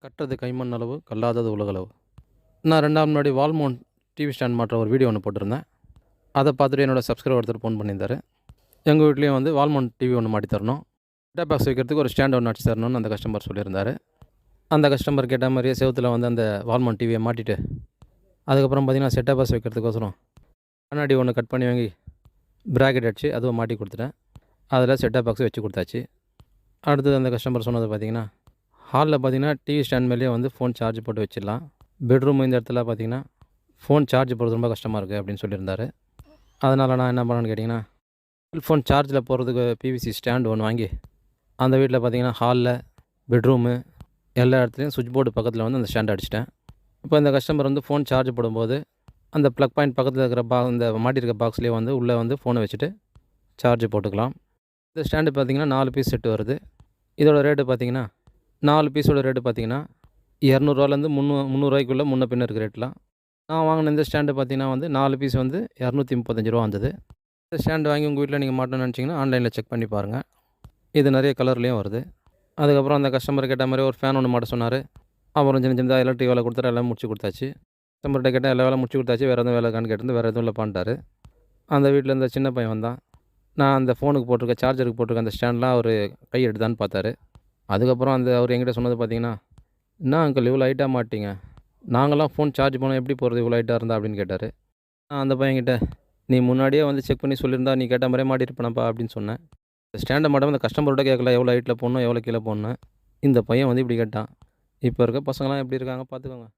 கட்டுறது கைமண் அளவு, கல்லாதது உலகளவு. நான் 2 நாள் முன்னாடி வால் மவுண்ட் டிவி ஸ்டாண்ட் மாட்டுற ஒரு வீடியோ ஒன்று போட்டிருந்தேன். அதை பார்த்துட்டு என்னோட சப்ஸ்கிரைபர் ஒருத்தர் ஃபோன் பண்ணியிருந்தாரு. எங்கள் வீட்லேயும் வந்து வால் மவுண்ட் டிவி ஒன்று மாட்டி தரணும், செட்டாப் பாக்ஸ் வைக்கிறதுக்கு ஒரு ஸ்டாண்ட் ஒன்று அடிச்சு தரணும்னு அந்த கஸ்டமர் சொல்லியிருந்தார். அந்த கஸ்டமர் கேட்ட மாதிரியே செவுத்தில் வந்து அந்த வால் மவுண்ட் டிவியை மாட்டிட்டு, அதுக்கப்புறம் பார்த்திங்கன்னா செட்டாப் பாக்ஸ் வைக்கிறதுக்கோசரம் கண்ணாடி ஒன்று கட் பண்ணி வாங்கி ப்ராக்கெட் அடிச்சு அதுவும் மாட்டி கொடுத்துட்டேன். அதில் செட்டாப் பாக்ஸ் வச்சு கொடுத்தாச்சு. அடுத்தது அந்த கஸ்டமர் சொன்னது பார்த்திங்கன்னா, ஹாலில் பார்த்திங்கன்னா டிவி ஸ்டாண்ட் மேலேயே வந்து ஃபோன் சார்ஜ் போட்டு வச்சிடலாம், பெட்ரூம் இந்த இடத்துல பார்த்திங்கன்னா ஃபோன் சார்ஜ் போடுறது ரொம்ப கஷ்டமாக இருக்குது அப்படின்னு சொல்லியிருந்தார். அதனால் நான் என்ன பண்ணேன்னு கேட்டிங்கன்னா, ஃபோன் சார்ஜில் போடுறதுக்கு பிவிசி ஸ்டாண்ட் ஒன்று வாங்கி அந்த வீட்டில் பார்த்திங்கன்னா ஹாலில், பெட்ரூமு எல்லா இடத்துலையும் சுவிட்ச் போர்டு பக்கத்தில் வந்து அந்த ஸ்டாண்ட் அடிச்சிட்டேன். இப்போ இந்த கஸ்டமர் வந்து ஃபோன் சார்ஜ் போடும்போது அந்த ப்ளக் பாயிண்ட் பக்கத்தில் இருக்கிற இந்த மாட்டியிருக்க பாக்ஸ்லேயே வந்து உள்ளே வந்து ஃபோனை வச்சுட்டு சார்ஜ் போட்டுக்கலாம். இந்த ஸ்டாண்டு பார்த்திங்கன்னா 4 பீஸ் செட்டு வருது. இதோட ரேட்டு பார்த்திங்கன்னா 4 பீஸோட ரேட்டு பார்த்திங்கன்னா 200ரூவாலேருந்து 300 முன்ன பின்ன இருக்கிற ரேட்லாம். நான் வாங்கின இந்த ஸ்டாண்டு பார்த்திங்கன்னா வந்து 4 பீஸ் வந்து 235 ரூபா வந்தது. இந்த ஸ்டாண்டு வாங்கி உங்கள் வீட்டில் நீங்கள் மாட்டணும்னு நினச்சிங்கன்னா ஆன்லைனில் செக் பண்ணி பாருங்கள். இது நிறைய கலர்லேயும் வருது. அதுக்கப்புறம் அந்த கஸ்டமர் கேட்ட மாதிரி ஒரு ஃபேன் ஒன்று மாட்ட சொன்னார். அப்புறம் சின்ன சின்னதாக எலக்ட்ரிக் வேலை கொடுத்தாரு, எல்லாம் முடிச்சு கொடுத்தாச்சு. கஸ்டமர்கிட்ட கேட்டால் எல்லா வேலை முடிச்சு கொடுத்தாச்சு, வேறு எதுவும் வேலை இருக்கான்னு கேட்டு வேறு எதுவும் இல்லை பண்ணிட்டாரு. அந்த வீட்டில் இருந்த சின்ன பையன் வந்தான். நான் அந்த ஃபோனுக்கு போட்டிருக்க சார்ஜருக்கு போட்டிருக்க அந்த ஸ்டாண்ட்லாம் அவர் கை எடுத்தான்னு பார்த்தாரு. அதுக்கப்புறம் அவர் என்கிட்ட சொன்னது பார்த்தீங்கன்னா, என்ன அங்கிள் இவ்வளோ ஹைட்டாக மாட்டிங்க, நாங்களாம் ஃபோன் சார்ஜ் பண்ணோம் எப்படி போகிறது இவ்வளோ ஹைட்டாக இருந்தால் அப்படின்னு கேட்டார். நான் அந்த பையன்கிட்ட, நீ முன்னாடியே வந்து செக் பண்ணி சொல்லியிருந்தா நீ கேட்ட மாதிரியே மாட்டிருப்பேனப்பா அப்படின்னு சொன்னேன். இந்த ஸ்டாண்டை மாட்டாமல் அந்த கஸ்டமர்கிட்ட கேட்கல எவ்வளோ ஹைட்டில் போடணும் எவ்வளோ கீழே போடணும். இந்த பையன் வந்து இப்படி கேட்டான். இப்போ இருக்க பசங்களாம் எப்படி இருக்காங்க பார்த்துக்கோங்க.